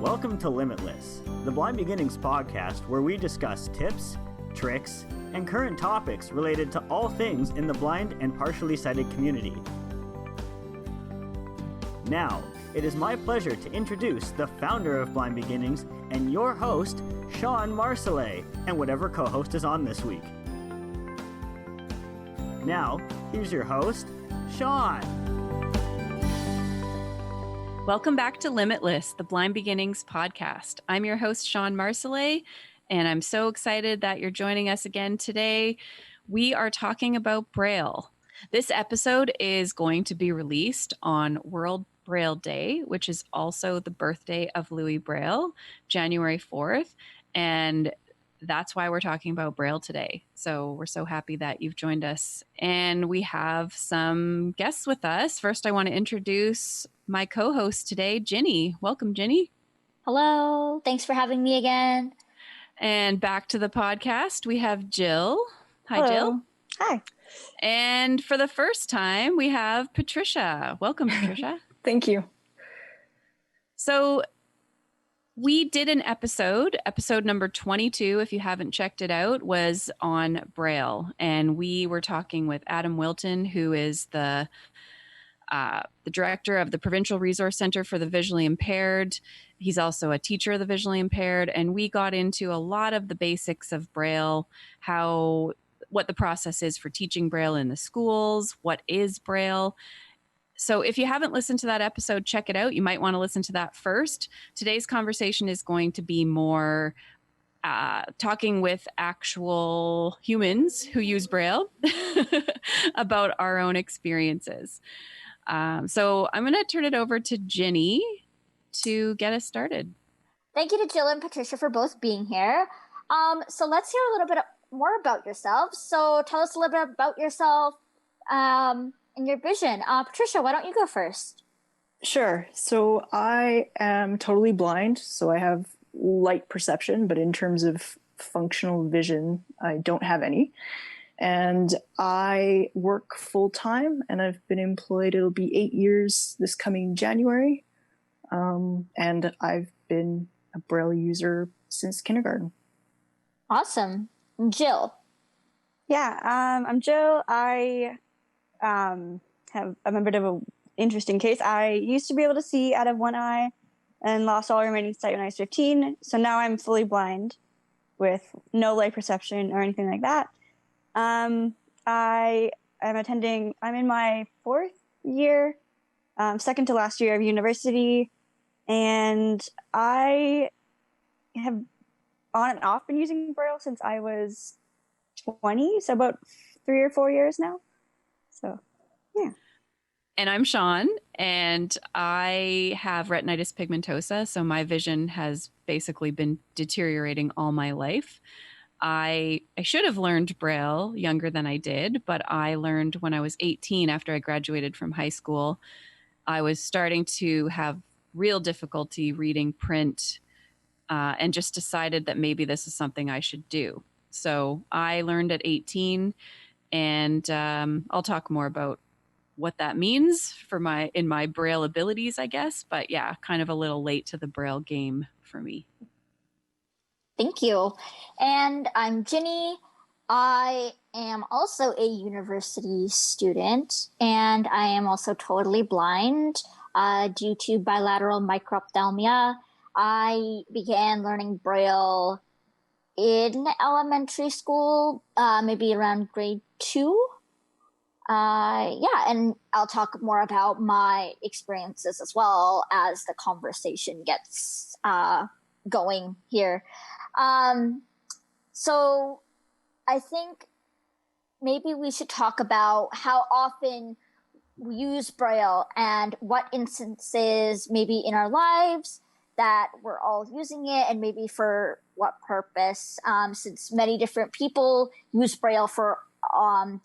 Welcome to Limitless, the Blind Beginnings podcast where we discuss tips, tricks, and current topics related to all things in the blind and partially sighted community. Now, it is my pleasure to introduce the founder of Blind Beginnings and your host, Shawn Marcellet, and whatever co-host is on this week. Now, here's your host, Shawn. Welcome back to Limitless, the Blind Beginnings podcast. I'm your host, Shawn Marcellet, and I'm so excited that you're joining us again today. We are talking about Braille. This episode is going to be released on World Braille Day, which is also the birthday of Louis Braille, January 4th, and that's why we're talking about Braille today. So we're so happy that you've joined us. And we have some guests with us. First, I want to introduce my co-host today, Jinnie. Welcome, Jinnie. Hello. Thanks for having me again. And back to the podcast, we have Jill. Hi, Hello. Jill. Hi. And for the first time, we have Patricia. Welcome, Patricia. Thank you. So we did an episode number 22, if you haven't checked it out, was on Braille. And we were talking with Adam Wilton, who is the director of the Provincial Resource Center for the Visually Impaired. He's also a teacher of the visually impaired. And we got into a lot of the basics of Braille, what the process is for teaching Braille in the schools, what is Braille. So if you haven't listened to that episode, check it out. You might want to listen to that first. Today's conversation is going to be more talking with actual humans who use Braille about our own experiences. So I'm going to turn it over to Jinnie to get us started. Thank you to Jill and Patricia for both being here. So let's hear a little bit more about yourself. So tell us a little bit about yourself and your vision. Patricia, why don't you go first? Sure. So I am totally blind, so I have light perception, but in terms of functional vision, I don't have any. And I work full-time, and I've been employed, it'll be 8 years this coming January. And I've been a Braille user since kindergarten. Awesome. Jill. Yeah, I'm Jill. I'm a bit of an interesting case. I used to be able to see out of one eye and lost all remaining sight when I was 15. So now I'm fully blind with no light perception or anything like that. I'm in my fourth year, second to last year of university, and I have on and off been using Braille since I was 20, so about 3 or 4 years now. So, yeah. And I'm Shawn, and I have retinitis pigmentosa, so my vision has basically been deteriorating all my life. I should have learned Braille younger than I did, but I learned when I was 18 after I graduated from high school. I was starting to have real difficulty reading print and just decided that maybe this is something I should do. So I learned at 18, and I'll talk more about what that means in my Braille abilities, I guess. But yeah, kind of a little late to the Braille game for me. Thank you. And I'm Jinnie. I am also a university student, and I am also totally blind due to bilateral microphthalmia. I began learning Braille in elementary school, maybe around grade 2. And I'll talk more about my experiences as well as the conversation gets going here. So I think maybe we should talk about how often we use Braille and what instances maybe in our lives that we're all using it, and maybe for what purpose, since many different people use Braille for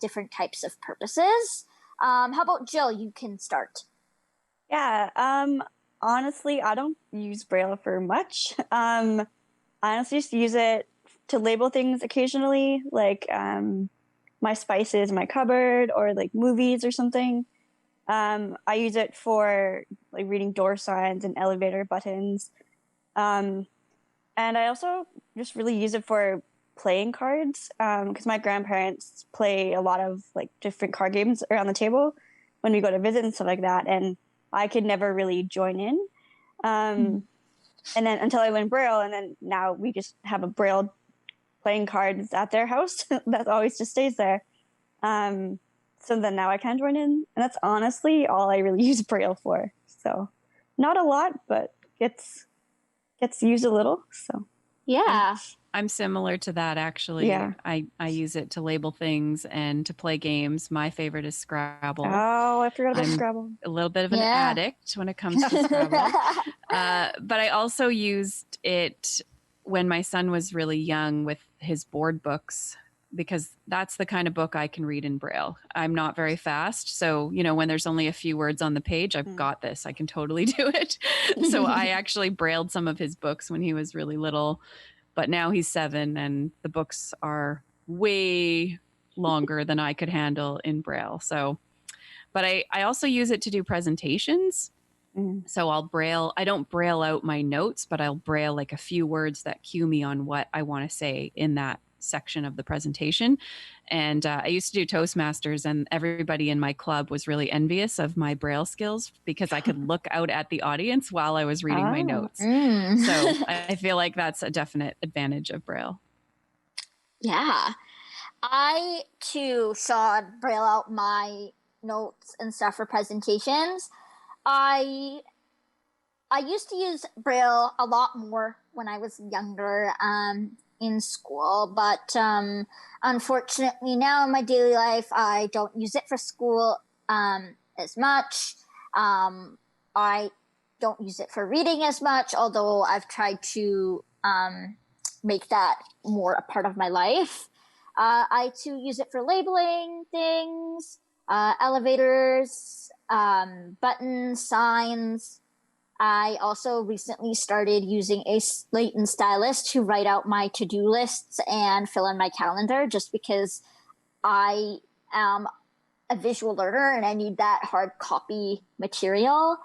different types of purposes. How about Jill? You can start. Yeah, honestly, I don't use Braille for much. I honestly just use it to label things occasionally, like my spices in my cupboard or like movies or something. I use it for like reading door signs and elevator buttons. And I also just really use it for playing cards, because my grandparents play a lot of like different card games around the table when we go to visit and stuff like that, and I could never really join in. And then until I learned Braille, and then now we just have a Braille playing cards at their house that always just stays there. So then now I can join in, and that's honestly all I really use Braille for. So not a lot, but gets used a little. So Yeah. I'm similar to that, actually. Yeah. I use it to label things and to play games. My favorite is Scrabble. Oh, I forgot about I'm Scrabble. a little bit of an Yeah. addict when it comes to Scrabble. But I also used it when my son was really young with his board books, because that's the kind of book I can read in Braille. I'm not very fast. So, when there's only a few words on the page, I've got this. I can totally do it. So I actually brailled some of his books when he was really little, but now he's 7 and the books are way longer than I could handle in Braille. So, but I also use it to do presentations. So I'll Braille, I don't Braille out my notes, but I'll Braille like a few words that cue me on what I want to say in that section of the presentation. And I used to do Toastmasters, and everybody in my club was really envious of my Braille skills because I could look out at the audience while I was reading my notes. So I feel like that's a definite advantage of Braille. Yeah. I too saw Braille out my notes and stuff for presentations. I used to use Braille a lot more when I was younger in school, but unfortunately now in my daily life I don't use it for school as much. I don't use it for reading as much, although I've tried to make that more a part of my life. I too use it for labeling things, elevators, buttons, signs. I also recently started using a slate and stylus to write out my to-do lists and fill in my calendar, just because I am a visual learner and I need that hard copy material.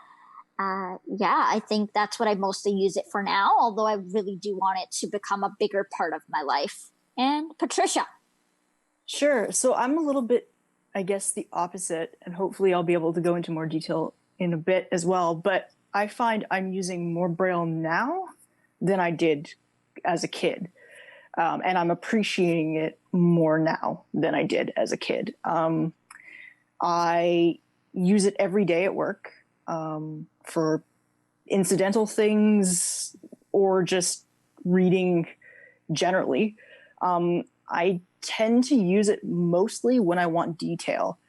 I think that's what I mostly use it for now, although I really do want it to become a bigger part of my life. And Patricia. Sure. So I'm a little bit, I guess, the opposite, and hopefully I'll be able to go into more detail in a bit as well. But I find I'm using more Braille now than I did as a kid. And I'm appreciating it more now than I did as a kid. I use it every day at work for incidental things or just reading generally. I tend to use it mostly when I want detail.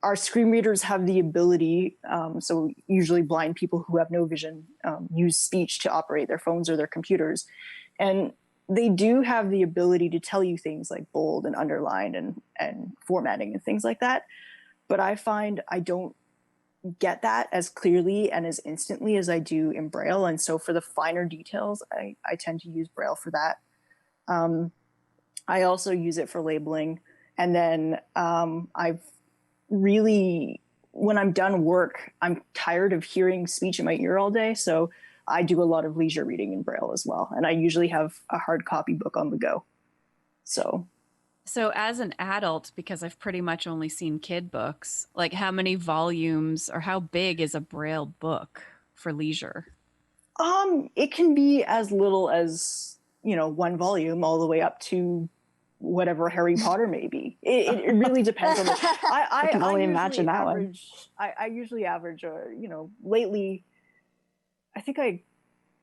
Our screen readers have the ability, so usually blind people who have no vision use speech to operate their phones or their computers. And they do have the ability to tell you things like bold and underline and formatting and things like that. But I find I don't get that as clearly and as instantly as I do in Braille. And so for the finer details, I tend to use Braille for that. I also use it for labeling. And then I've really, when I'm done work, I'm tired of hearing speech in my ear all day. So I do a lot of leisure reading in Braille as well. And I usually have a hard copy book on the go. So as an adult, because I've pretty much only seen kid books, like how many volumes or how big is a Braille book for leisure? It can be as little as, 1 volume all the way up to whatever Harry Potter may be. It really depends on I can only imagine that one. I usually average, lately, I think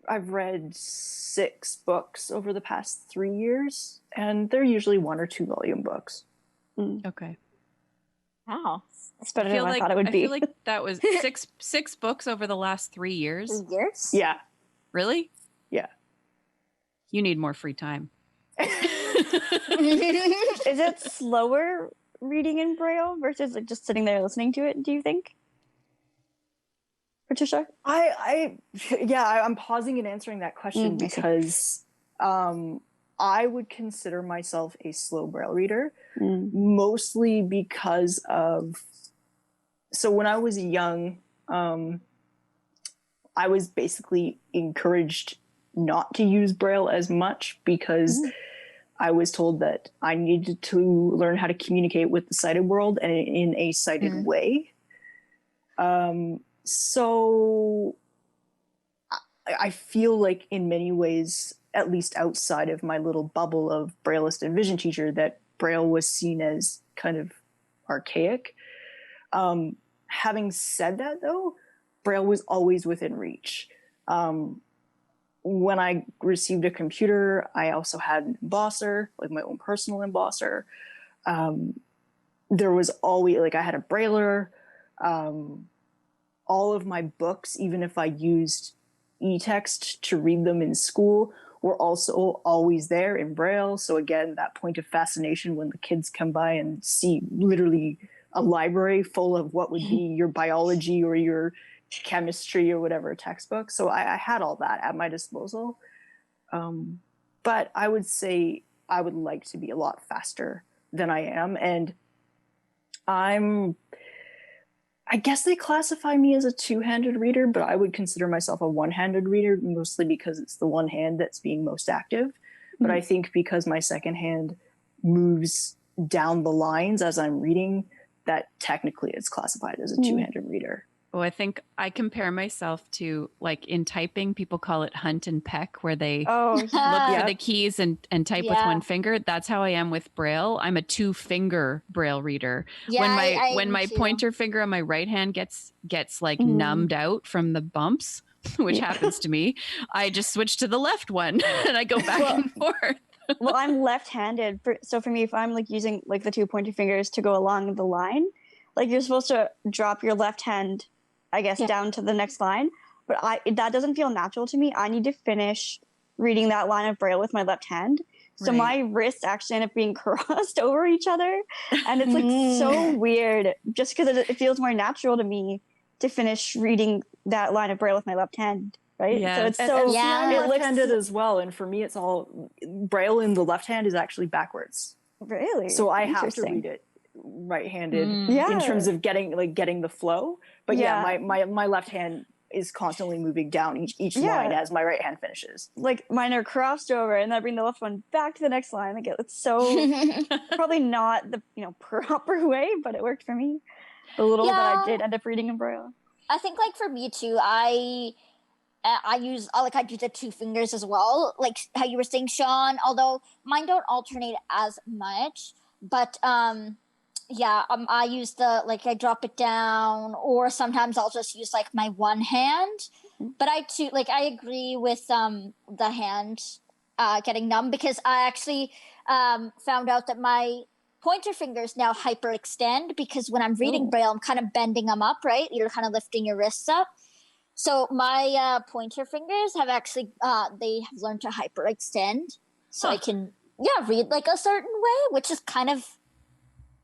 I've read 6 books over the past 3 years, and they're usually 1 or 2 volume books. Okay. Wow. It's better than I thought it would be. I feel like that was six books over the last 3 years. Years? Yeah. Really? Yeah. You need more free time. Is it slower reading in Braille versus like just sitting there listening to it, do you think? Patricia? I'm pausing and answering that question because I would consider myself a slow Braille reader, mostly because of, so when I was young, I was basically encouraged not to use Braille as much because I was told that I needed to learn how to communicate with the sighted world and in a sighted way. So I feel like in many ways, at least outside of my little bubble of Brailleist and vision teacher, that Braille was seen as kind of archaic. Having said that, though, Braille was always within reach. When I received a computer, I also had an embosser, like my own personal embosser. There was always, like, I had a Brailler. All of my books, even if I used e-text to read them in school, were also always there in Braille. So again, that point of fascination when the kids come by and see literally a library full of what would be your biology or your chemistry or whatever textbook. So I had all that at my disposal. But I would say I would like to be a lot faster than I am. And I guess they classify me as a two-handed reader, but I would consider myself a one-handed reader, mostly because it's the one hand that's being most active. But I think because my second hand moves down the lines as I'm reading, that technically it's classified as a two-handed reader. Oh, I think I compare myself to, like, in typing, people call it hunt and peck, where they look for the keys and type with one finger. That's how I am with Braille. I'm a two-finger Braille reader. Yeah, when my pointer finger on my right hand gets like numbed out from the bumps, which happens to me, I just switch to the left one and I go back and forth. Well, I'm left-handed, so for me, if I'm like using like the two pointer fingers to go along the line, like you're supposed to drop your left hand, I guess, down to the next line. But that doesn't feel natural to me. I need to finish reading that line of Braille with my left hand. So my wrists actually end up being crossed over each other. And it's like so weird just because it feels more natural to me to finish reading that line of Braille with my left hand. Right. Yeah. So it's so I'm left-handed as well. And for me, it's all Braille in the left hand is actually backwards. Really? So I have to read it right-handed in terms of getting the flow. But my left hand is constantly moving down each line as my right hand finishes. Like mine are crossed over, and then I bring the left one back to the next line. Like it's so probably not the proper way, but it worked for me. The little that I did end up reading in Braille. I think like for me too, I use the two fingers as well, like how you were saying, Shawn. Although mine don't alternate as much, but I use I drop it down, or sometimes I'll just use like my one hand. But I agree with the hand getting numb, because I actually found out that my pointer fingers now hyperextend, because when I'm reading Braille, I'm kind of bending them up, right? You're kind of lifting your wrists up. So my pointer fingers have actually they have learned to hyperextend, so I can read like a certain way, which is kind of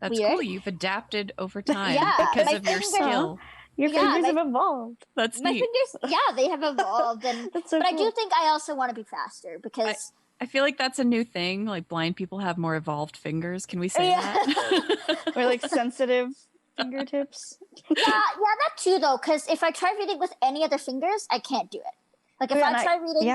That's weird. cool. You've adapted over time because of your skill. Your fingers have evolved. That's my neat. fingers. They have evolved, and That's so but cool. I do think I also want to be faster, because I feel like that's a new thing. Like blind people have more evolved fingers. Can we say that? Or like sensitive fingertips. that too though. Because if I try reading with any other fingers, I can't do it. Like if I try reading,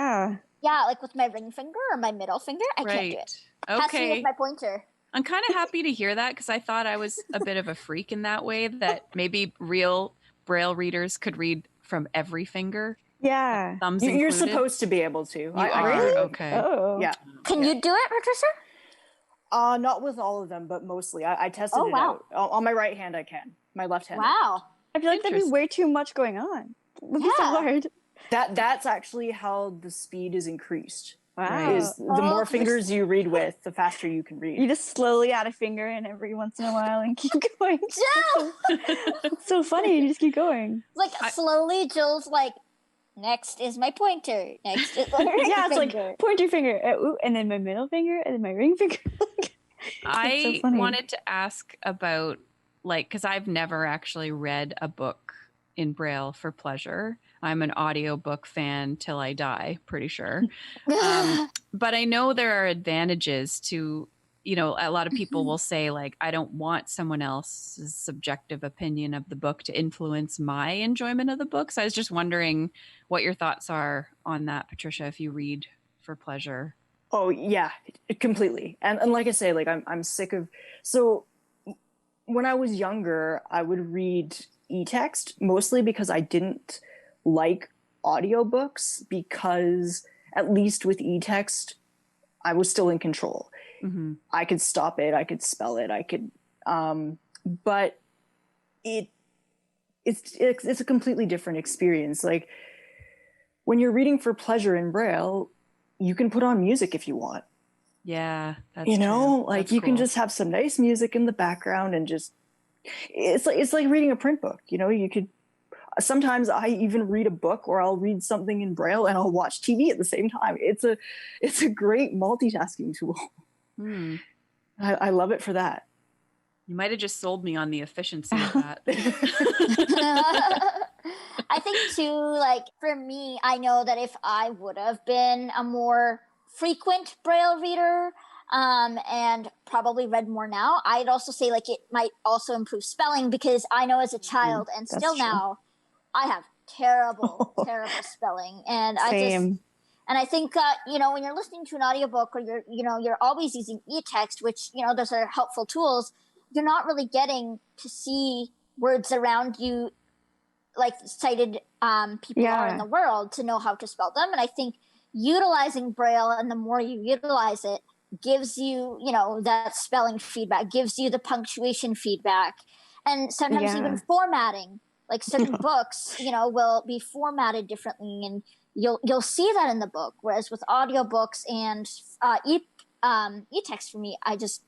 like with my ring finger or my middle finger, I can't do it. Has to be with my pointer. I'm kind of happy to hear that, because I thought I was a bit of a freak in that way, that maybe real Braille readers could read from every finger. Yeah. Thumbs You're included. supposed to be able to. You are? Really? Okay. Oh. Yeah. Can you do it, Patricia? Not with all of them, but mostly. I tested it out. On my right hand, I can. My left hand. Wow. I feel like there'd be way too much going on. It'd be so hard. That's actually how the speed is increased. Wow. Is the more fingers you read with, the faster you can read. You just slowly add a finger in every once in a while and keep going. Jill! It's so funny. You just keep going. Like slowly, Jill's like, next is my pointer. Next is my ring it's finger. like pointer finger, and then my middle finger, and then my ring finger. I wanted to ask about, like, because I've never actually read a book in Braille for pleasure. I'm an audiobook fan till I die, pretty sure. But I know there are advantages to you know, a lot of people will say like, I don't want someone else's subjective opinion of the book to influence my enjoyment of the book. So I was just wondering what your thoughts are on that, Patricia, if you read for pleasure. Oh yeah, completely. And like I say, like I'm sick of, so when I was younger, I would read e-text mostly because I didn't like audiobooks, because at least with e-text, I was still in control. Mm-hmm. I could stop it, I could spell it, I could, but it's a completely different experience. Like when you're reading for pleasure in Braille, you can put on music if you want. Yeah, that's you know, true. like That's you can cool. just have some nice music in the background and just, it's like reading a print book. You know, you could, sometimes I even read a book, or I'll read something in Braille and I'll watch TV at the same time. It's a great multitasking tool. Hmm. I love it for that. You might have just sold me on the efficiency of that. I think too, like for me, I know that if I would have been a more frequent Braille reader, and probably read more now, I'd also say like it might also improve spelling, because I know as a child and That's still true. now, I have terrible spelling, and Same. I think you know, when you're listening to an audiobook, or you're always using e-text, which, you know, those are helpful tools, you're not really getting to see words around you like sighted people are in the world, to know how to spell them. And I think utilizing Braille, and the more you utilize it, gives you, you know, that spelling feedback, gives you the punctuation feedback, and sometimes even formatting. Like certain books, you know, will be formatted differently, and you'll see that in the book. Whereas with audiobooks and e-text, for me, I just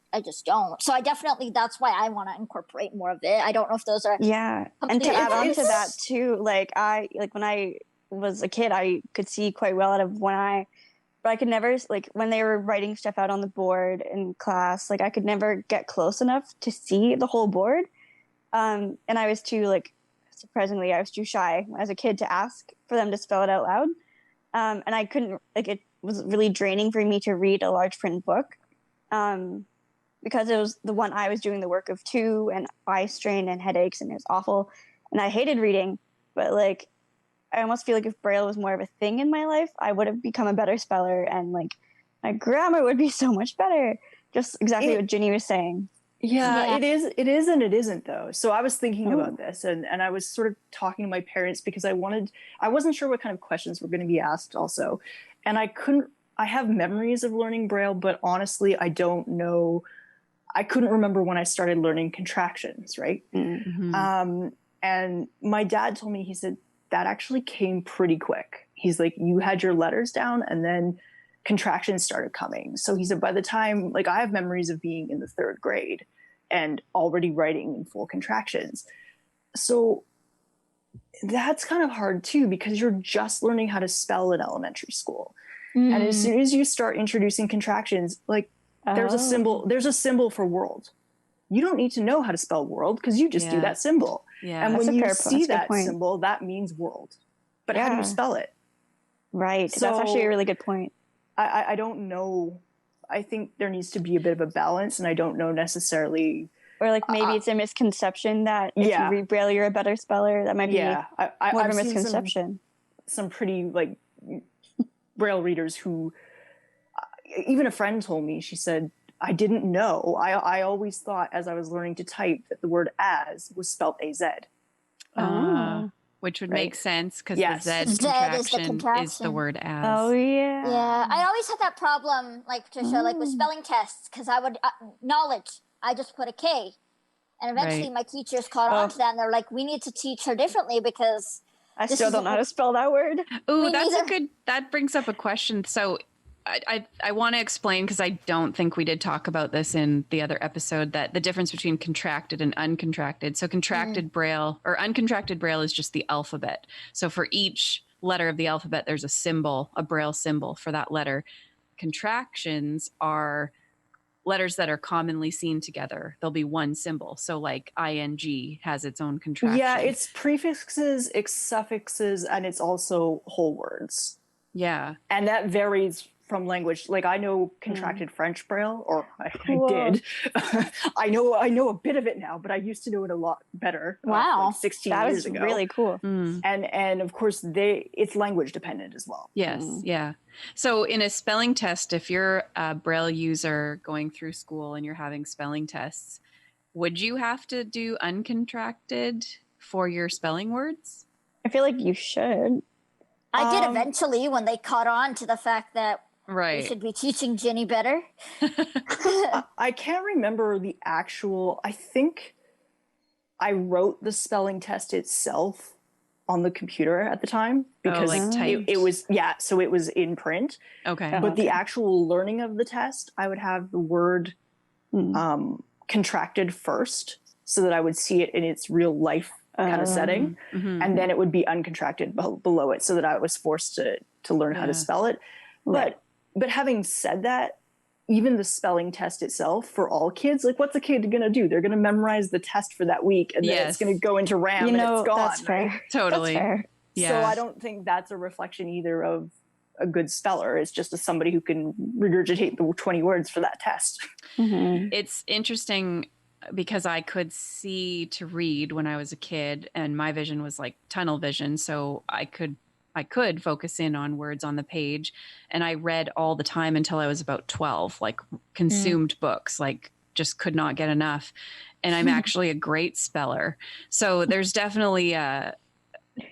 don't. So I definitely, that's why I want to incorporate more of it. I don't know if those are and to add on to that too, like when I was a kid, I could see quite well out of one eye, but I could never, like when they were writing stuff out on the board in class, like I could never get close enough to see the whole board. And I was too, like, surprisingly, I was too shy as a kid to ask for them to spell it out loud. And I couldn't, like, it was really draining for me to read a large print book, because it was the one I was doing the work of too, and eye strain and headaches, and it was awful. And I hated reading, but like, I almost feel like if Braille was more of a thing in my life, I would have become a better speller, and like my grammar would be so much better. Just exactly what Jinnie was saying. Yeah, it is and it isn't though. So I was thinking about this, and I was sort of talking to my parents, because I wasn't sure what kind of questions were going to be asked also. And I have memories of learning Braille, but honestly, I don't know. I couldn't remember when I started learning contractions, right? Mm-hmm. And my dad told me, he said, that actually came pretty quick. He's like, you had your letters down and then contractions started coming. So he said, by the time, like, I have memories of being in the 3rd grade and already writing in full contractions. So that's kind of hard too, because you're just learning how to spell in elementary school. And as soon as you start introducing contractions, like there's a symbol for world. You don't need to know how to spell world, because you just do that symbol. Yeah. And when you see that symbol, that means world. But how do you spell it? Right. So, that's actually a really good point. I don't know. I think there needs to be a bit of a balance, and I don't know necessarily. Or like maybe it's a misconception that if you read Braille, you're a better speller. That might be more of a misconception. Some pretty like Braille readers who, even a friend told me, she said, I didn't know. I always thought as I was learning to type that the word as was spelled AZ. Which would make sense, because the Z contraction is the word as. Oh, yeah. Yeah, I always had that problem, like Patricia, like with spelling tests, because I would, knowledge, I just put a K. And eventually my teachers caught on to that, and they're like, we need to teach her differently, because I still don't know how to spell that word. Oh, that brings up a question. So I want to explain, because I don't think we did talk about this in the other episode, that the difference between contracted and uncontracted. So contracted Braille or uncontracted Braille is just the alphabet. So for each letter of the alphabet, there's a symbol, a Braille symbol for that letter. Contractions are letters that are commonly seen together. There'll be one symbol. So like ing has its own contraction. Yeah, it's prefixes, it's suffixes, and it's also whole words. Yeah. And that varies from language. Like I know contracted French Braille, or I Cool. did. I know a bit of it now, but I used to know it a lot better. Wow. Like 16 That years was ago. really cool. And of course it's language dependent as well. Yes. Yeah. So in a spelling test, if you're a Braille user going through school and you're having spelling tests, would you have to do uncontracted for your spelling words? I feel like you should. I did eventually when they caught on to the fact that we should be teaching Jinnie better. I can't remember the actual, I think I wrote the spelling test itself on the computer at the time because it was, so it was in print. Okay. But the actual learning of the test, I would have the word contracted first so that I would see it in its real life kind of setting. And then it would be uncontracted below it so that I was forced to learn how to spell it. But having said that, even the spelling test itself for all kids, like what's a kid going to do? They're going to memorize the test for that week and then it's going to go into RAM and it's gone. That's fair. Right? Totally. That's fair. Yeah. So I don't think that's a reflection either of a good speller. It's just somebody who can regurgitate the 20 words for that test. It's interesting because I could see to read when I was a kid and my vision was like tunnel vision. So I could focus in on words on the page, and I read all the time until I was about 12, like consumed books, like just could not get enough. And I'm actually a great speller. So there's definitely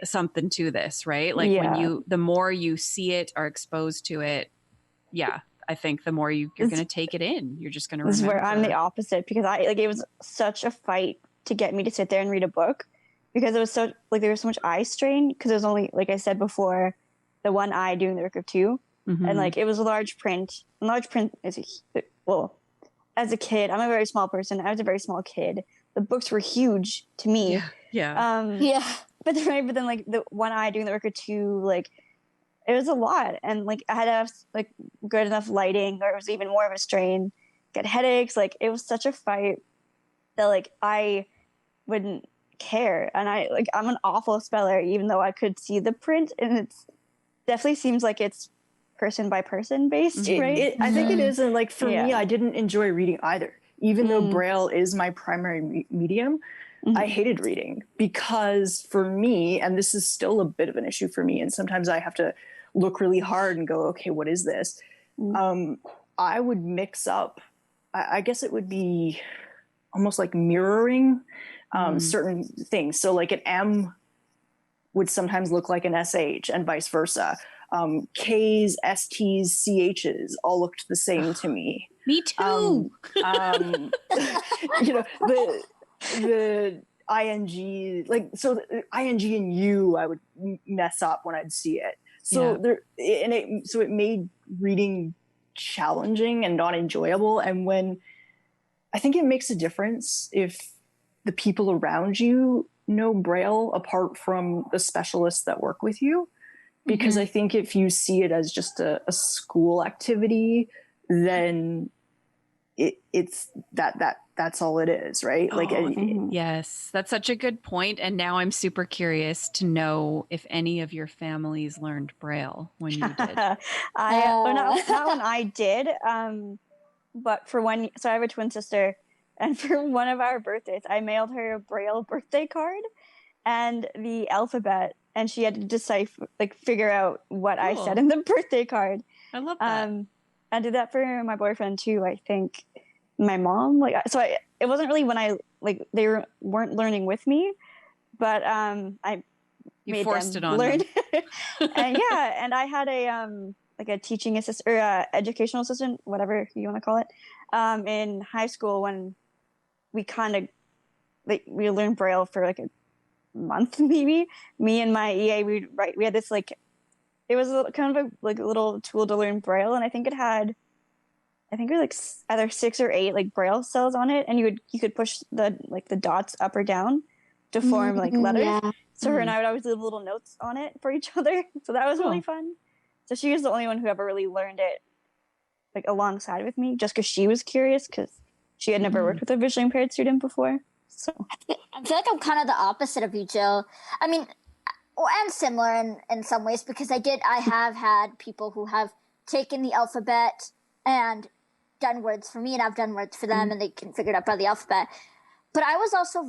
something to this, right? Like when the more you see it, are exposed to it. Yeah. I think the more you're going to take it in, you're just going to remember. This is where I'm the opposite because it was such a fight to get me to sit there and read a book because it was so there was so much eye strain because it was only, like I said before, the one eye doing the work of two. And it was a large print. And large print is as a kid, I'm a very small person. I was a very small kid. The books were huge to me. Yeah. But then the one eye doing the work of two, it was a lot. And I had to have good enough lighting or it was even more of a strain, get headaches. It was such a fight that I wouldn't care. And I'm an awful speller, even though I could see the print, and it's definitely seems like it's person by person based, right? I think it is. And for me, I didn't enjoy reading either. Even though Braille is my primary medium, I hated reading because for me, and this is still a bit of an issue for me, and sometimes I have to look really hard and go, okay, what is this? I would mix up, I guess it would be almost like mirroring certain things. So an M would sometimes look like an SH and vice versa. K's, ST's, CH's all looked the same to me. Me too. The ING, so the ING and U, I would mess up when I'd see it. So it made reading challenging and not enjoyable. And when I think it makes a difference if the people around you know Braille apart from the specialists that work with you, because I think if you see it as just a school activity, then it's that's all it is, right? Yes, that's such a good point. And now I'm super curious to know if any of your families learned Braille when you did. Not when I did, but so I have a twin sister, and for one of our birthdays, I mailed her a Braille birthday card and the alphabet, and she had to decipher, figure out what I said in the birthday card. I love that. I did that for my boyfriend too. I think my mom, it wasn't really when they weren't learning with me, but I made forced them it on learn. them. and I had a teaching assistant or a educational assistant, whatever you want to call it, in high school when we kind of we learned Braille for a month maybe. Me and my EA, we had this it was kind of a little tool to learn Braille, and I think it was either 6 or 8 Braille cells on it, and you could push the dots up or down to form letters. Yeah. So her and I would always leave little notes on it for each other. So that was really fun. So she was the only one who ever really learned it alongside with me, just because she was curious, because she had never worked with a visually impaired student before. So I feel like I'm kind of the opposite of you, Jill. I mean, and similar in some ways, because I have had people who have taken the alphabet and done words for me, and I've done words for them, and they can figure it out by the alphabet. But I was also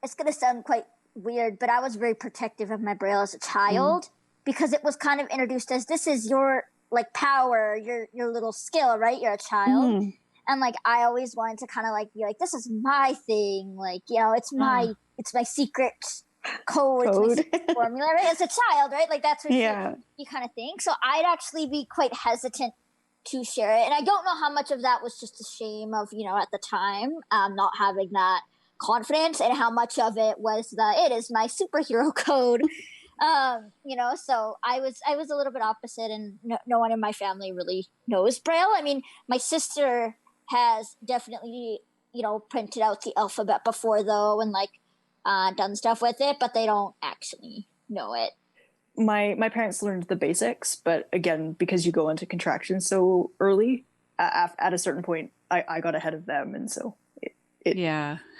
it's going to sound quite weird, but I was very protective of my Braille as a child because it was kind of introduced as, this is your like power, your little skill, right? You're a child. And like, I always wanted to kind of like be like, this is my thing. Like, you know, it's my secret code. It's my secret formula, right? As a child, right? Like that's what you kind of think. So I'd actually be quite hesitant to share it. And I don't know how much of that was just a shame of, you know, at the time, not having that confidence, and how much of it was it is my superhero code. You know, so I was a little bit opposite, and no one in my family really knows Braille. I mean, my sister has definitely, you know, printed out the alphabet before though, and like done stuff with it, but they don't actually know it. My parents learned the basics, but again, because you go into contractions so early, at a certain point, I got ahead of them, and so it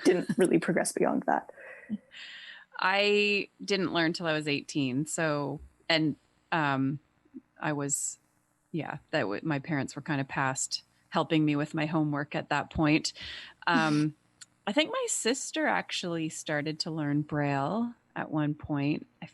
didn't really progress beyond that. I didn't learn till I was 18. So, and I was, my parents were kind of past helping me with my homework at that point. I think my sister actually started to learn Braille at one point. I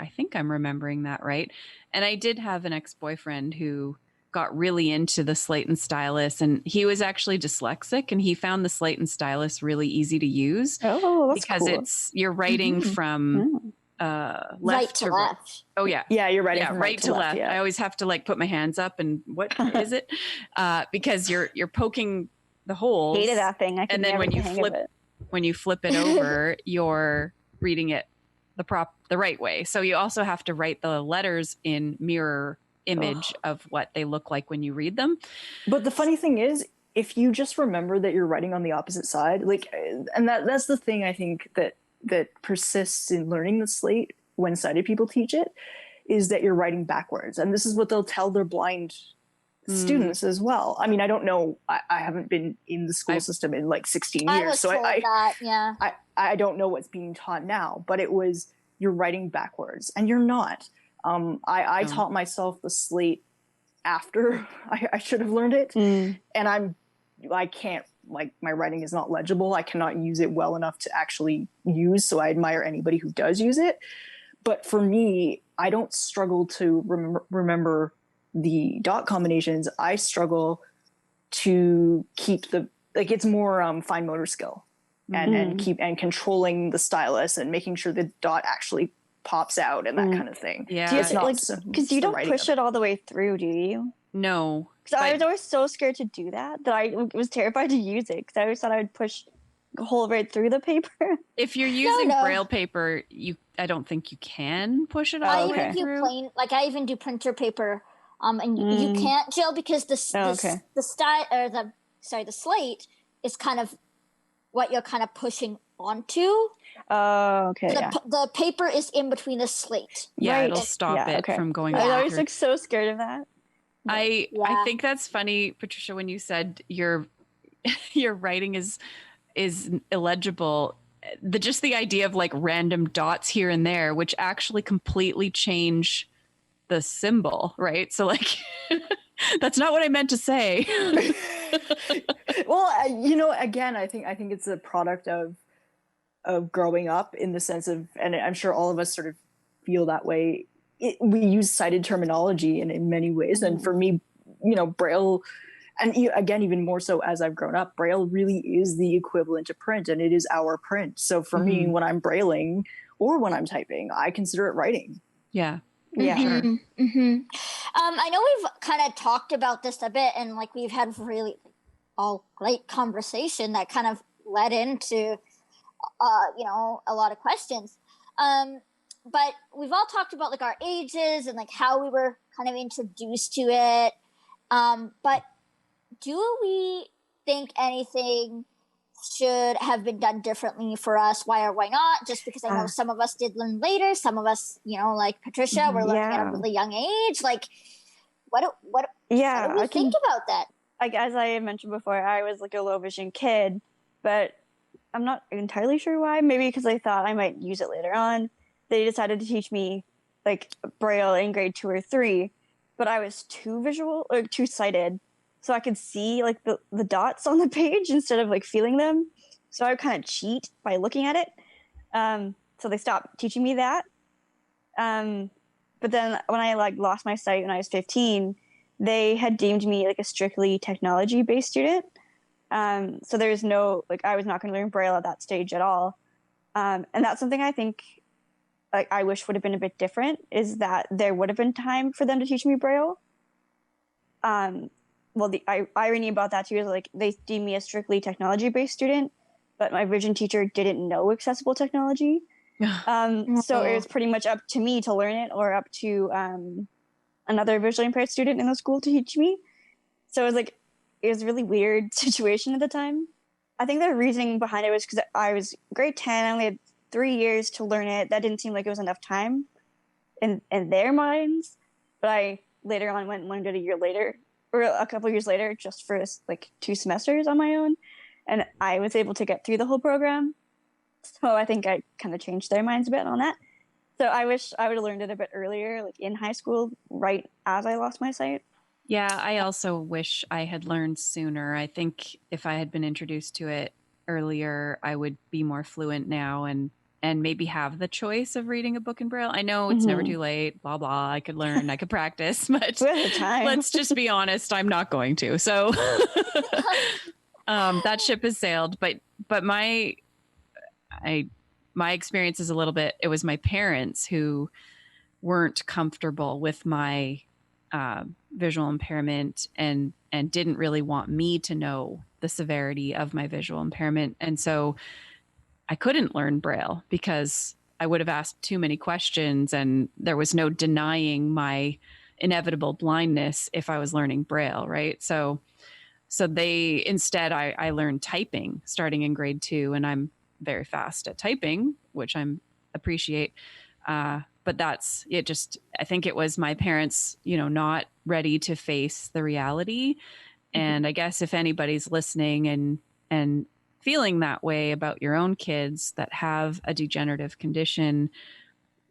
think I'm remembering that right. And I did have an ex-boyfriend who got really into the slate and stylus, and he was actually dyslexic, and he found the slate and stylus really easy to use. Oh, that's because cool. you're writing from left right to right. left. Oh yeah, you're writing from right to left. Yeah. I always have to like put my hands up and what is it? Because you're poking the holes. Hated that thing. And then when you flip it over, you're reading it the right way. So you also have to write the letters in mirror image of what they look like when you read them. But the funny thing is, if you just remember that you're writing on the opposite side, like, and that's the thing I think that persists in learning the slate when sighted people teach it, is that you're writing backwards. And this is what they'll tell their blind students as well. I mean, I don't know. I haven't been in the school system in like 16 years. So I don't know what's being taught now, but it was, you're writing backwards, and you're not. I taught myself the slate after I should have learned it. And I can't, like, my writing is not legible. I cannot use it well enough to actually use. So I admire anybody who does use it. But for me, I don't struggle to remember the dot combinations. I struggle to keep it's more fine motor skill and controlling the stylus and making sure the dot actually pops out and that kind of thing. Yeah. It's not because you don't push it all the way through, do you? No. Because I was always so scared to do that I was terrified to use it, because I always thought I would push a hole right through the paper. If you're using Braille paper, I don't think you can push it all the way through. I even do printer paper, and you can't, Jill, because the slate is kind of what you're kind of pushing onto. Oh, okay. The paper is in between the slate. Yeah, right. It'll stop it from going. I was always like so scared of that. I think that's funny, Patricia, when you said your writing is illegible. Just the idea of like random dots here and there, which actually completely change the symbol, right? So like, that's not what I meant to say. Well, again, I think it's a product of growing up, in the sense of, and I'm sure all of us sort of feel that way. We use cited terminology in many ways. And for me, Braille, and again, even more so as I've grown up, Braille really is the equivalent to print, and it is our print. So for me, when I'm Brailing or when I'm typing, I consider it writing. Yeah. Yeah. Sure. I know we've kind of talked about this a bit, and like we've had really all great conversation that kind of led into, a lot of questions. But we've all talked about like our ages and like how we were kind of introduced to it. But do we think anything should have been done differently for us? Why or why not? Just because I know some of us did learn later, some of us, like Patricia, were learning at a really young age. Like, what do we think about that? Like, as I mentioned before, I was like a low vision kid, but I'm not entirely sure why. Maybe because I thought I might use it later on. They decided to teach me like Braille in grade 2 or 3. but I was too visual or too sighted. So I could see like the dots on the page instead of like feeling them. So I would kind of cheat by looking at it. So they stopped teaching me that. But then when I like lost my sight when I was 15, they had deemed me like a strictly technology-based student. So there's no, like, I was not going to learn Braille at that stage at all. And that's something I think like I wish would have been a bit different, is that there would have been time for them to teach me Braille. Well, the irony about that too is like they deemed me a strictly technology-based student, but my vision teacher didn't know accessible technology. So it was pretty much up to me to learn it, or up to another visually impaired student in the school to teach me. So it was a really weird situation at the time. I think the reasoning behind it was because I was grade 10, I only had 3 years to learn it. That didn't seem like it was enough time in their minds. But I later on went and learned it a year later, or a couple years later, just for like 2 semesters on my own. And I was able to get through the whole program. So I think I kind of changed their minds a bit on that. So I wish I would have learned it a bit earlier, like in high school, right as I lost my sight. Yeah, I also wish I had learned sooner. I think if I had been introduced to it earlier, I would be more fluent now and maybe have the choice of reading a book in Braille. I know it's never too late, blah, blah. I could learn, I could practice, but let's just be honest, I'm not going to. So that ship has sailed. But my experience is a little bit, it was my parents who weren't comfortable with my visual impairment and didn't really want me to know the severity of my visual impairment. And so I couldn't learn Braille because I would have asked too many questions, and there was no denying my inevitable blindness if I was learning Braille, right? So they instead I learned typing starting in grade 2, and I'm very fast at typing, which I'm appreciate. But that's it. Just, I think it was my parents, not ready to face the reality. And I guess if anybody's listening and feeling that way about your own kids that have a degenerative condition,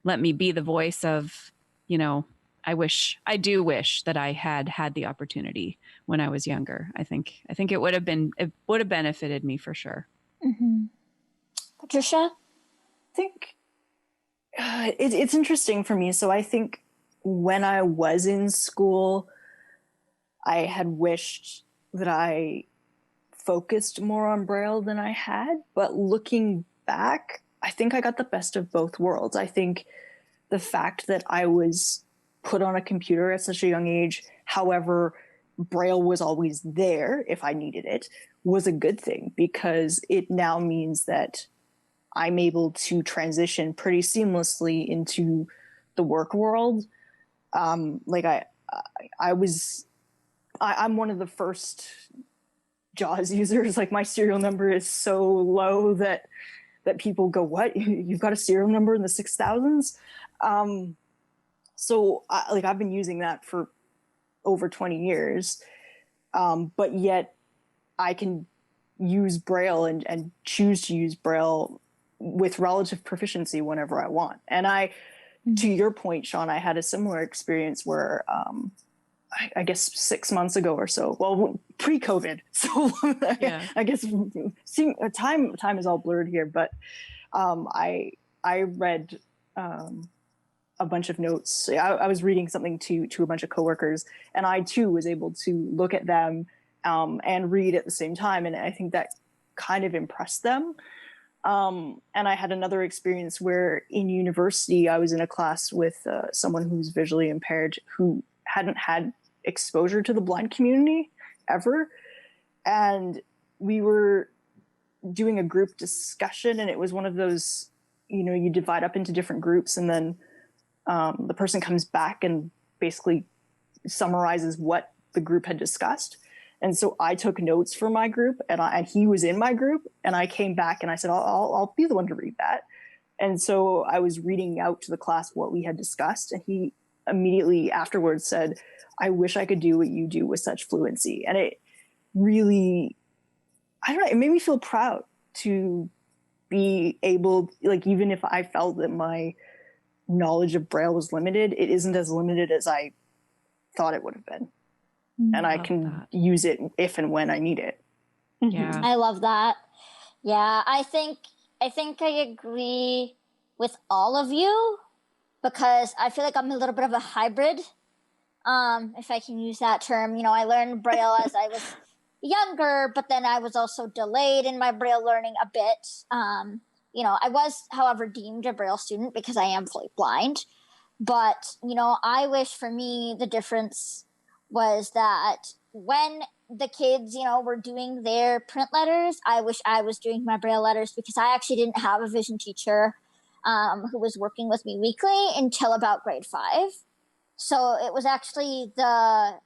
let me be the voice of, I do wish that I had the opportunity when I was younger. I think it would have benefited me for sure. Mm-hmm. Patricia? I think it's interesting for me. So I think when I was in school, I had wished that I focused more on Braille than I had. But looking back, I think I got the best of both worlds. I think the fact that I was put on a computer at such a young age, however, Braille was always there if I needed it, was a good thing, because it now means that I'm able to transition pretty seamlessly into the work world. I'm one of the first JAWS users. Like, my serial number is so low that people go, "What? You've got a serial number in the 6,000s?" So I've been using that for over 20 years, but yet I can use Braille and choose to use Braille with relative proficiency whenever I want. And to your point, Shawn, I had a similar experience where I guess 6 months ago or so, well, pre-COVID. So yeah. I guess time is all blurred here, but I read a bunch of notes. I was reading something to a bunch of coworkers, and I too was able to look at them and read at the same time. And I think that kind of impressed them. And I had another experience where in university, I was in a class with someone who's visually impaired who hadn't had exposure to the blind community ever. And we were doing a group discussion, and it was one of those, you divide up into different groups, and then the person comes back and basically summarizes what the group had discussed. And so I took notes for my group, and he was in my group, and I came back and I said, I'll be the one to read that. And so I was reading out to the class what we had discussed, and he immediately afterwards said, "I wish I could do what you do with such fluency." And it really, it made me feel proud to be able, like, even if I felt that my knowledge of Braille was limited, it isn't as limited as I thought it would have been. And I Love can that. use it if and when I need it. Yeah. I love that. Yeah, I think I agree with all of you because I feel like I'm a little bit of a hybrid. If I can use that term. I learned Braille as I was younger, but then I was also delayed in my Braille learning a bit. I was, however, deemed a Braille student because I am fully blind. But, I wish for me the difference was that when the kids, were doing their print letters, I wish I was doing my Braille letters because I actually didn't have a vision teacher who was working with me weekly until about grade 5. So it was actually the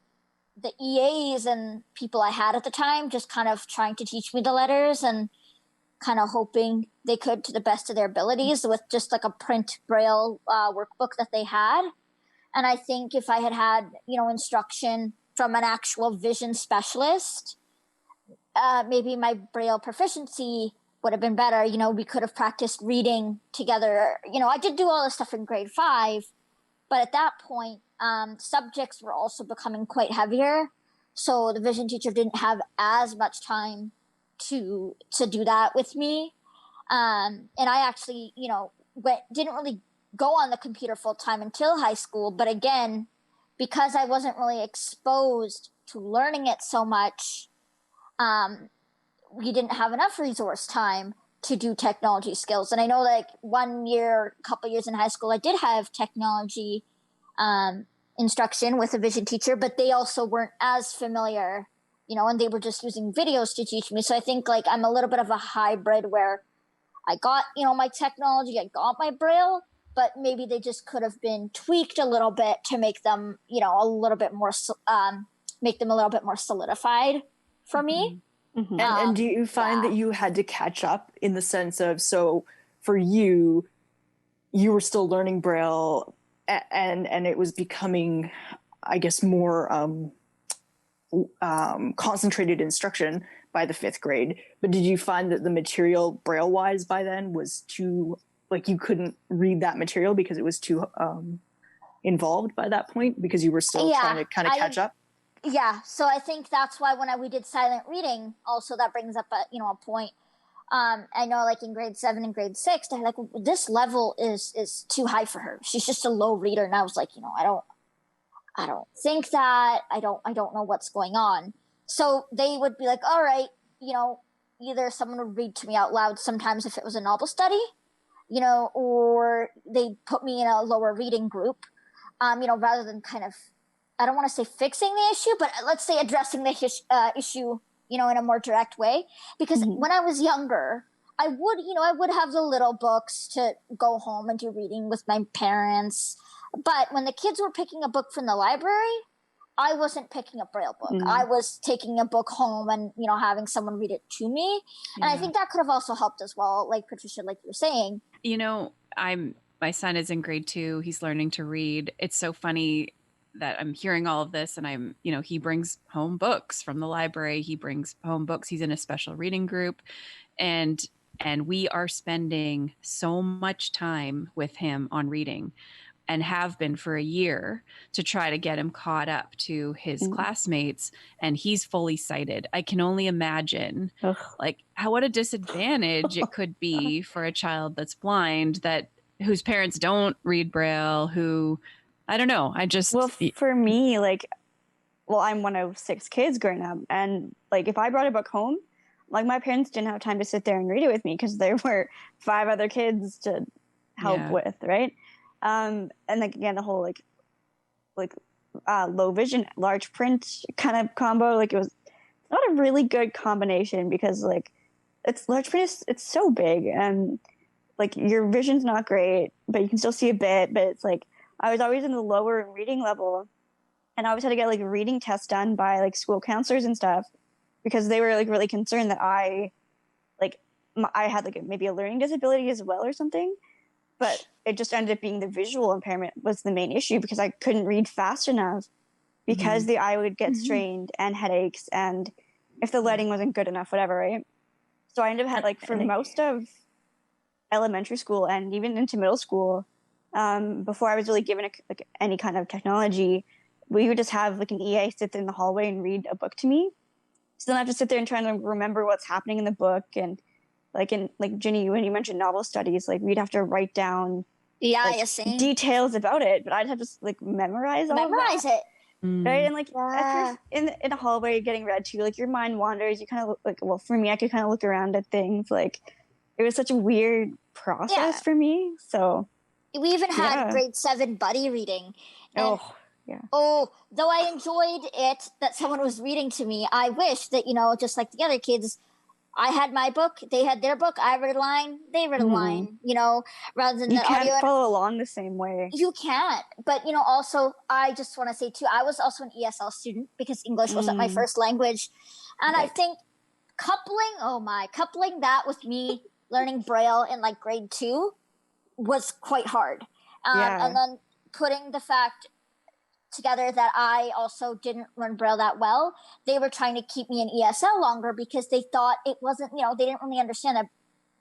EAs and people I had at the time just kind of trying to teach me the letters and kind of hoping they could to the best of their abilities with just like a print Braille workbook that they had. And I think if I had instruction from an actual vision specialist, maybe my Braille proficiency would have been better. We could have practiced reading together. I did do all this stuff in grade 5, but at that point, subjects were also becoming quite heavier. So the vision teacher didn't have as much time to do that with me. And I actually, didn't really go on the computer full time until high school. But again, because I wasn't really exposed to learning it so much, we didn't have enough resource time to do technology skills. And I know like 1 year, a couple years in high school, I did have technology instruction with a vision teacher, but they also weren't as familiar, and they were just using videos to teach me. So I think like I'm a little bit of a hybrid where I got, my technology, I got my Braille, but maybe they just could have been tweaked a little bit to make them, a little bit more, make them a little bit more solidified for me. Mm-hmm. And do you find that you had to catch up in the sense of, so for you were still learning Braille and it was becoming, I guess, more concentrated instruction by the 5th grade. But did you find that the material Braille wise by then was too, like you couldn't read that material because it was too involved by that point because you were still trying to kind of catch up? Yeah. So I think that's why when we did silent reading, also that brings up a point. I know like in grade 7 and grade 6, they're like, this level is too high for her. She's just a low reader. And I was like, I don't think that. I don't know what's going on. So they would be like, all right, either someone would read to me out loud sometimes if it was a novel study, or they put me in a lower reading group, rather than kind of, I don't want to say fixing the issue, but let's say addressing the issue, in a more direct way. Because when I was younger, I would have the little books to go home and do reading with my parents. But when the kids were picking a book from the library, I wasn't picking a Braille book. I was taking a book home and, having someone read it to me. And I think that could have also helped as well, like Patricia, like you were saying. My son is in grade 2. He's learning to read. It's so funny that I'm hearing all of this and he brings home books from the library. He brings home books. He's in a special reading group and we are spending so much time with him on reading and have been for a year to try to get him caught up to his classmates. And he's fully sighted. I can only imagine what a disadvantage it could be for a child that's blind whose parents don't read Braille, who, I don't know. For me, I'm one of 6 kids growing up. And if I brought a book home, my parents didn't have time to sit there and read it with me because there were 5 other kids to help with. Right. And again, the whole low vision, large print kind of combo, it was not a really good combination because it's large print it's so big and your vision's not great, but you can still see a bit. But it's I was always in the lower reading level and I always had to get reading tests done by school counselors and stuff because they were really concerned that I had maybe a learning disability as well or something. But it just ended up being the visual impairment was the main issue because I couldn't read fast enough because the eye would get strained and headaches and if the lighting wasn't good enough, whatever, right? So I ended up for most of elementary school and even into middle school, before I was really given any kind of technology, we would just have like an EA sit in the hallway and read a book to me. So then I have to sit there and try to remember what's happening in the book. And like Jinnie, when you mentioned novel studies, like we'd have to write down details about it, but I'd have to like memorize it. Right. And like if you're in a hallway getting read to, like your mind wanders, you kind of like, well, for me, I could kind of look around at things. Like it was such a weird process for me. So we even had grade 7 buddy reading. And yeah. Though I enjoyed it that someone was reading to me, I wish that, just like the other kids, I had my book, they had their book, I read a line, they read a line, rather than that audio. You can't follow along the same way. You can't. But, also, I just want to say, too, I was also an ESL student because English wasn't my first language. And I think coupling that with me learning Braille in, like, grade 2 was quite hard. And then putting the fact together that I also didn't learn Braille that well. They were trying to keep me in ESL longer because they thought it wasn't, they didn't really understand that,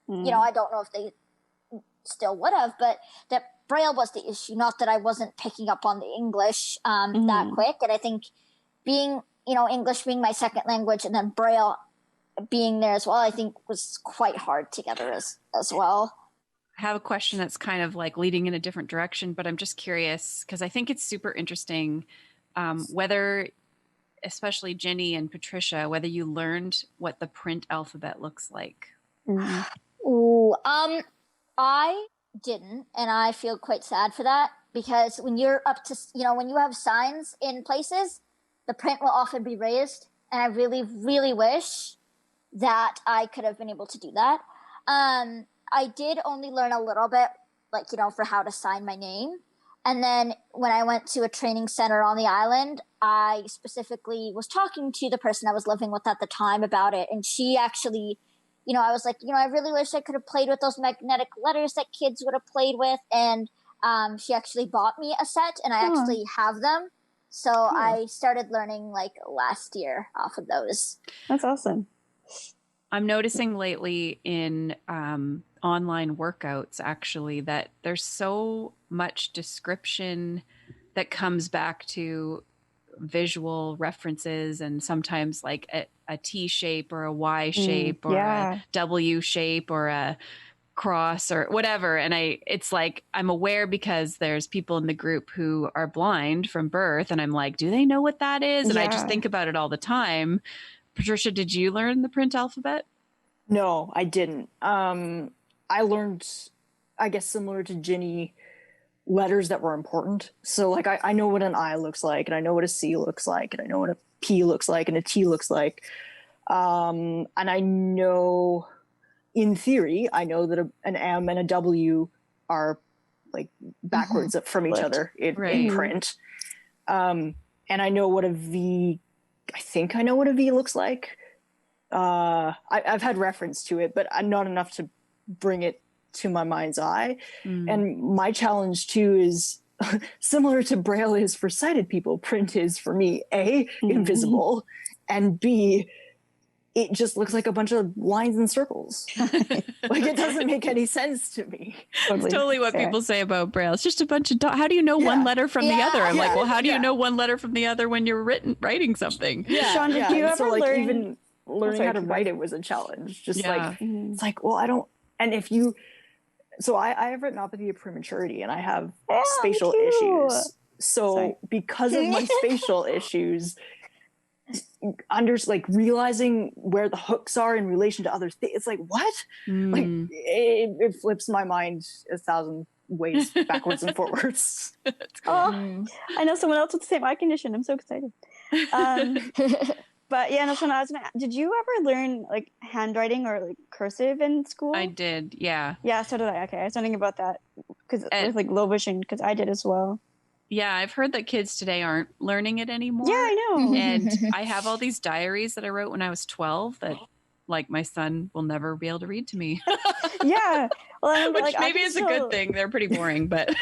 I don't know if they still would have, but that Braille was the issue, not that I wasn't picking up on the English that quick. And I think being, English being my second language and then Braille being there as well, I think was quite hard together as well. I have a question that's kind of like leading in a different direction, but I'm just curious because I think it's super interesting whether, especially Jinnie and Patricia, whether you learned what the print alphabet looks like. I didn't, and I feel quite sad for that because when you're up to, when you have signs in places, the print will often be raised, and I really, really wish that I could have been able to do that. I did only learn a little bit, like, for how to sign my name. And then when I went to a training center on the island, I specifically was talking to the person I was living with at the time about it. And she actually, I was like, I really wish I could have played with those magnetic letters that kids would have played with. And she actually bought me a set, and I actually have them. So I started learning, like, last year off of those. That's awesome. I'm noticing lately in online workouts, actually, that there's so much description that comes back to visual references and sometimes like a T shape or a Y shape or a W shape or a cross or whatever. And it's like, I'm aware because there's people in the group who are blind from birth. And I'm like, do they know what that is? And I just think about it all the time. Patricia, did you learn the print alphabet? No, I didn't. I learned, I guess, similar to Jinnie, letters that were important. So, like, I know what an I looks like, and I know what a C looks like, and I know what a P looks like, and a T looks like. And I know, in theory, I know that an M and a W are, like, backwards from each other in print. And I know what a V, I think I know what a V looks like. I've had reference to it, but not enough to bring it to my mind's eye. And my challenge too is similar to Braille is for sighted people. Print is for me, A, invisible, and B, it just looks like a bunch of lines and circles. Like, it doesn't make any sense to me. That's totally what people say about Braille. It's just a bunch of how do you know one letter from the other? I'm like, well, how do you know one letter from the other when you're writing something? Shawn, did you ever learn? Even learning how to write it was a challenge. Just like, it's like, well, I don't, and if you, so I have retinopathy of prematurity and I have spatial issues. So because of my spatial issues, realizing where the hooks are in relation to other things, it's like, what? Like, it flips my mind 1,000 ways backwards and forwards. I know someone else with the same eye condition. I'm so excited. But yeah, no, so did you ever learn like handwriting or like cursive in school? I did, yeah. Yeah, so did I. Okay, I was wondering about that because with like low vision, because I did as well. Yeah, I've heard that kids today aren't learning it anymore. Yeah, I know. And I have all these diaries that I wrote when I was 12 that like my son will never be able to read to me. Yeah. Well, which maybe is a good thing. They're pretty boring, but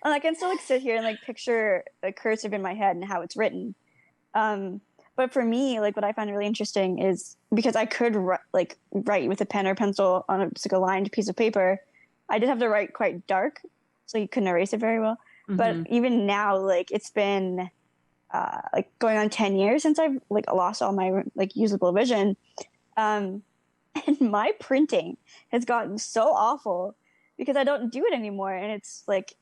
I can still like sit here and like picture a cursive in my head and how it's written. But for me, like what I find really interesting is because I could write with a pen or pencil on just like a lined piece of paper, I did have to write quite dark, so you couldn't erase it very well. But even now, like it's been like going on 10 years since I've like lost all my like usable vision. And my printing has gotten so awful because I don't do it anymore. And it's like,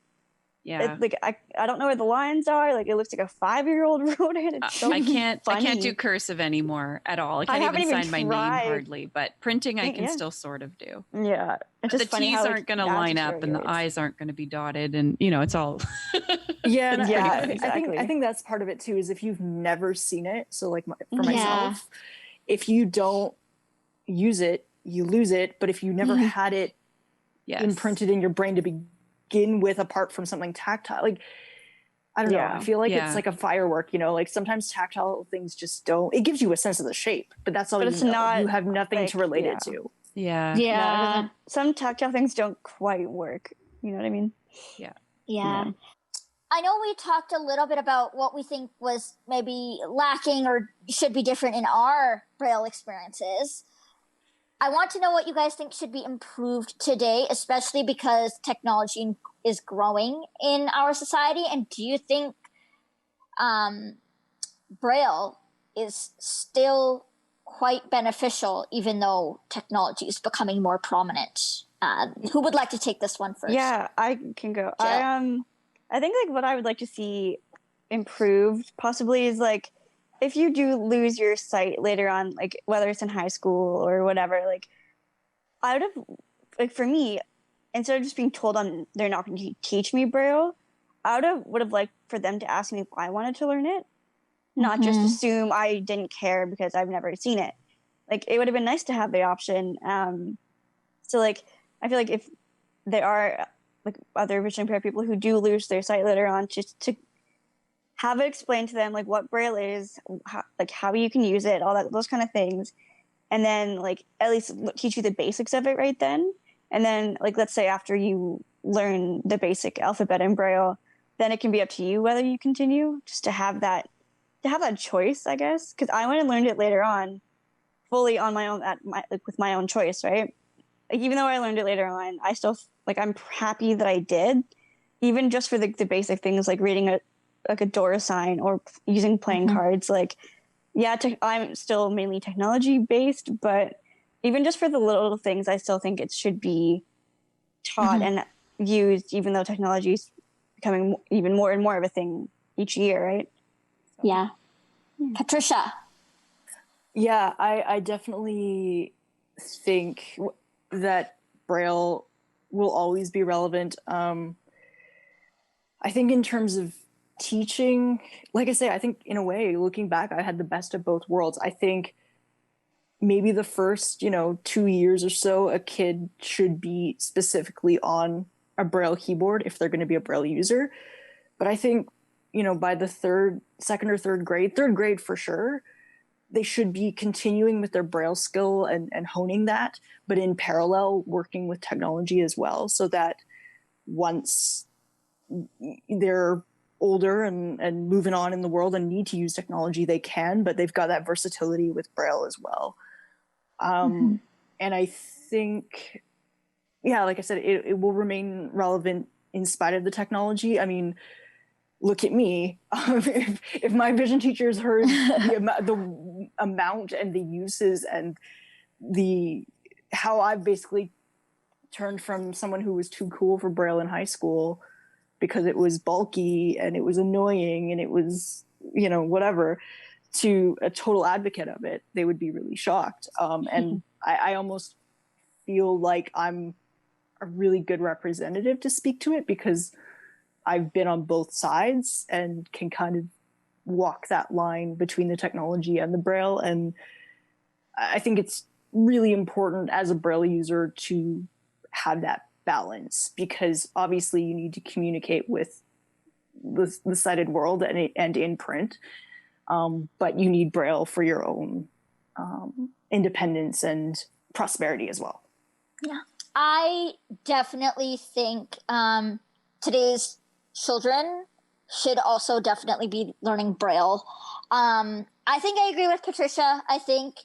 like I don't know where the lines are. Like it looks like a 5-year-old wrote it. It's so I can't funny. do cursive anymore at all. I can't even sign my name hardly, but printing I can still sort of do. Yeah. It's just the funny T's how, aren't going to line up and the I's aren't going to be dotted, and it's all Yeah, and Yeah, exactly. I think that's part of it too, is if you've never seen it. So like for myself, if you don't use it, you lose it. But if you never had it imprinted in your brain to begin with, apart from something tactile, like I don't know, I feel like it's like a firework, like sometimes tactile things just don't, it gives you a sense of the shape, but that's all but you know. Not, you have nothing like, to relate it to. Yeah. Some tactile things don't quite work. You know what I mean? Yeah. I know we talked a little bit about what we think was maybe lacking or should be different in our Braille experiences. I want to know what you guys think should be improved today, especially because technology is growing in our society. And do you think Braille is still quite beneficial, even though technology is becoming more prominent? Who would like to take this one first? Yeah, I can go. Jill. I think like what I would like to see improved possibly is like if you do lose your sight later on, like whether it's in high school or whatever, like I would have, like for me, instead of just being told they're not going to teach me Braille, I would have liked for them to ask me why I wanted to learn it, not just assume I didn't care because I've never seen it. Like it would have been nice to have the option. So like I feel like if there are like other vision impaired people who do lose their sight later on, just to have it explained to them like what Braille is, how you can use it, those kind of things, and then like at least teach you the basics of it right then. And then like let's say after you learn the basic alphabet in Braille, then it can be up to you whether you continue, just to have that choice, I guess. Because I went and learned it later on, fully on my own with my own choice, right? Like even though I learned it later on, I still like I'm happy that I did, even just for the basic things like reading a door sign or using playing cards. Like, yeah, I'm still mainly technology based, but even just for the little things, I still think it should be taught and used, even though technology is becoming even more and more of a thing each year, right? So. Yeah. Patricia. Yeah, I definitely think that Braille will always be relevant. I think in terms of teaching, like I say, I think in a way, looking back, I had the best of both worlds. I think maybe the first, 2 years or so, a kid should be specifically on a Braille keyboard if they're going to be a Braille user. But I think, by the second or third grade for sure, they should be continuing with their Braille skill and honing that, but in parallel working with technology as well, so that once they're older and moving on in the world and need to use technology, they can, but they've got that versatility with Braille as well. And I think, like I said, it will remain relevant in spite of the technology. I mean, look at me. If my vision teachers heard the amount and the uses and how I've basically turned from someone who was too cool for Braille in high school because it was bulky and it was annoying and it was, whatever, to a total advocate of it, they would be really shocked. And I almost feel like I'm a really good representative to speak to it because I've been on both sides and can kind of walk that line between the technology and the Braille. And I think it's really important as a Braille user to have that balance, because obviously you need to communicate with the sighted world and in print. But you need Braille for your own independence and prosperity as well. Yeah, I definitely think today's children should also definitely be learning Braille. I think I agree with Patricia. I think,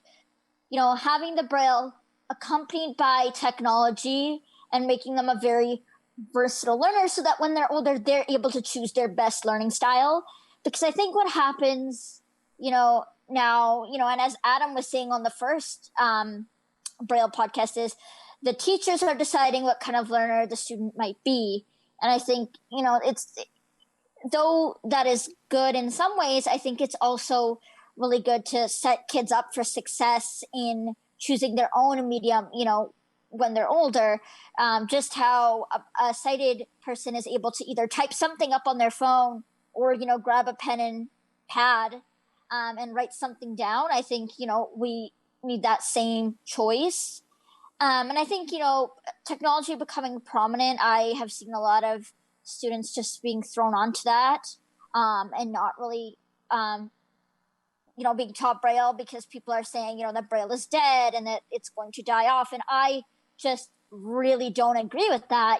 having the Braille accompanied by technology and making them a very versatile learners so that when they're older, they're able to choose their best learning style. Because I think what happens, now, and as Adam was saying on the first Braille podcast, is the teachers are deciding what kind of learner the student might be. And I think, it's, though that is good in some ways, I think it's also really good to set kids up for success in choosing their own medium, when they're older. Just how a sighted person is able to either type something up on their phone or, grab a pen and pad and write something down. I think, we need that same choice. And I think, technology becoming prominent, I have seen a lot of students just being thrown onto that and not really, being taught Braille because people are saying, that Braille is dead and that it's going to die off. And I just really don't agree with that.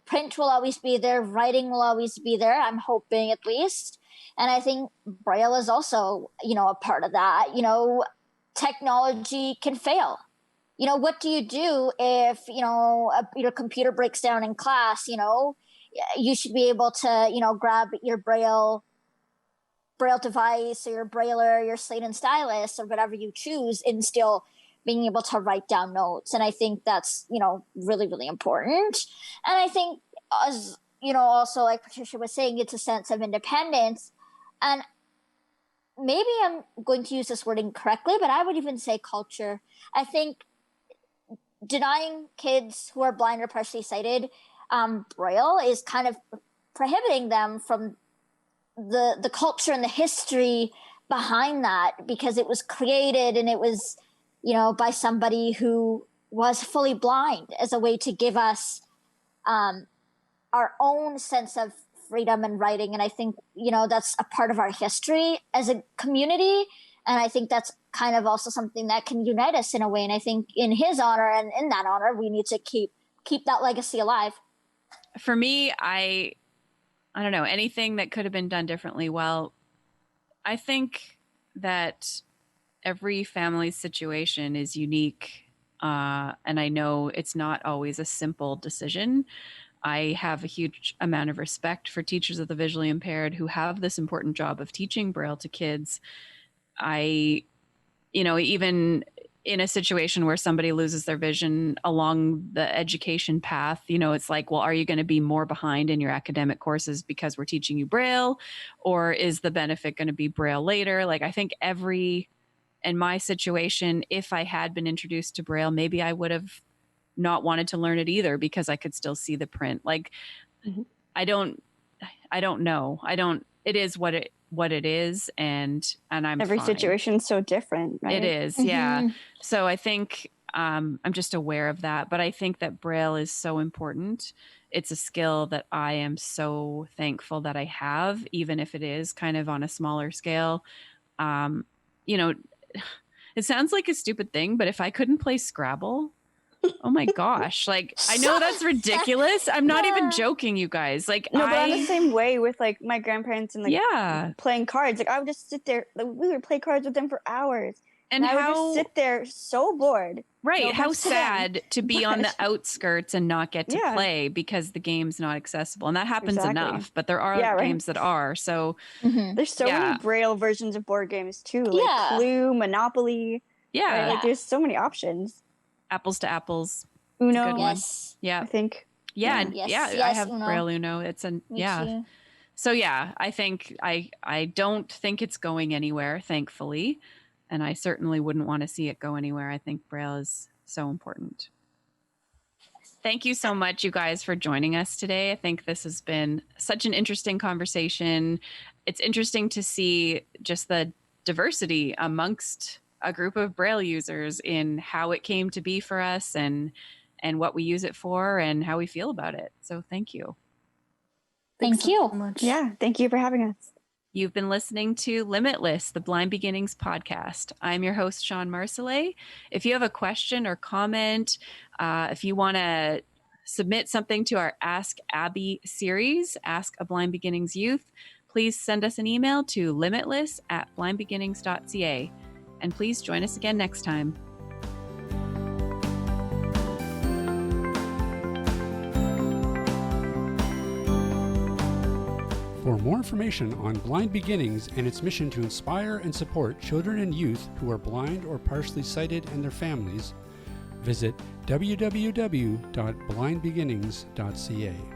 Print will always be there. Writing will always be there. I'm hoping, at least. And I think Braille is also, a part of that. Technology can fail. What do you do if, your computer breaks down in class? You should be able to, grab your Braille device or your Brailler, your slate and stylus or whatever you choose, and still being able to write down notes. And I think that's, really, really important. And I think, as, also like Patricia was saying, it's a sense of independence. And maybe I'm going to use this word incorrectly, but I would even say culture. I think denying kids who are blind or partially sighted Braille is kind of prohibiting them from the culture and the history behind that, because it was created and it was, by somebody who was fully blind as a way to give us our own sense of freedom and writing. And I think, that's a part of our history as a community. And I think that's kind of also something that can unite us in a way. And I think in his honor and in that honor, we need to keep that legacy alive. For me, I don't know, anything that could have been done differently. Well, I think that every family's situation is unique. And I know it's not always a simple decision. I have a huge amount of respect for teachers of the visually impaired who have this important job of teaching Braille to kids. Even in a situation where somebody loses their vision along the education path, it's like, well, are you going to be more behind in your academic courses because we're teaching you Braille, or is the benefit going to be Braille later? Like, I think in my situation, if I had been introduced to Braille, maybe I would have not wanted to learn it either because I could still see the print. Like, mm-hmm. I don't know. It is what it is. And I'm every fine. situation's so different, right? It is. Mm-hmm. Yeah. So I think, I'm just aware of that, but I think that Braille is so important. It's a skill that I am so thankful that I have, even if it is kind of on a smaller scale. It sounds like a stupid thing, but if I couldn't play Scrabble, oh my gosh. Like, I know that's ridiculous. I'm not even joking, you guys. Like, no, but I'm the same way with like my grandparents and playing cards. Like, I would just sit there. Like, we would play cards with them for hours. And I would just sit there so bored. Right. How sad to be on the outskirts and not get to play because the game's not accessible. And that happens enough, but there are games that are. So there's so many Braille versions of board games too. Like Clue, Monopoly. Yeah. Right? Like, there's so many options. Apples to Apples. Uno. Good one. Yeah. I think. Yeah. Yes, I have Uno. Braille Uno. It's Me too. So I think I don't think it's going anywhere, thankfully. And I certainly wouldn't want to see it go anywhere. I think Braille is so important. Thank you so much, you guys, for joining us today. I think this has been such an interesting conversation. It's interesting to see just the diversity amongst a group of Braille users in how it came to be for us and what we use it for and how we feel about it. So thank you. Thank you. So much. Yeah. Thank you for having us. You've been listening to Limitless, the Blind Beginnings podcast. I'm your host, Shawn Marcellet. If you have a question or comment, if you want to submit something to our Ask Abby series, Ask a Blind Beginnings Youth, please send us an email to limitless@blindbeginnings.ca. And please join us again next time. For more information on Blind Beginnings and its mission to inspire and support children and youth who are blind or partially sighted and their families, visit www.blindbeginnings.ca.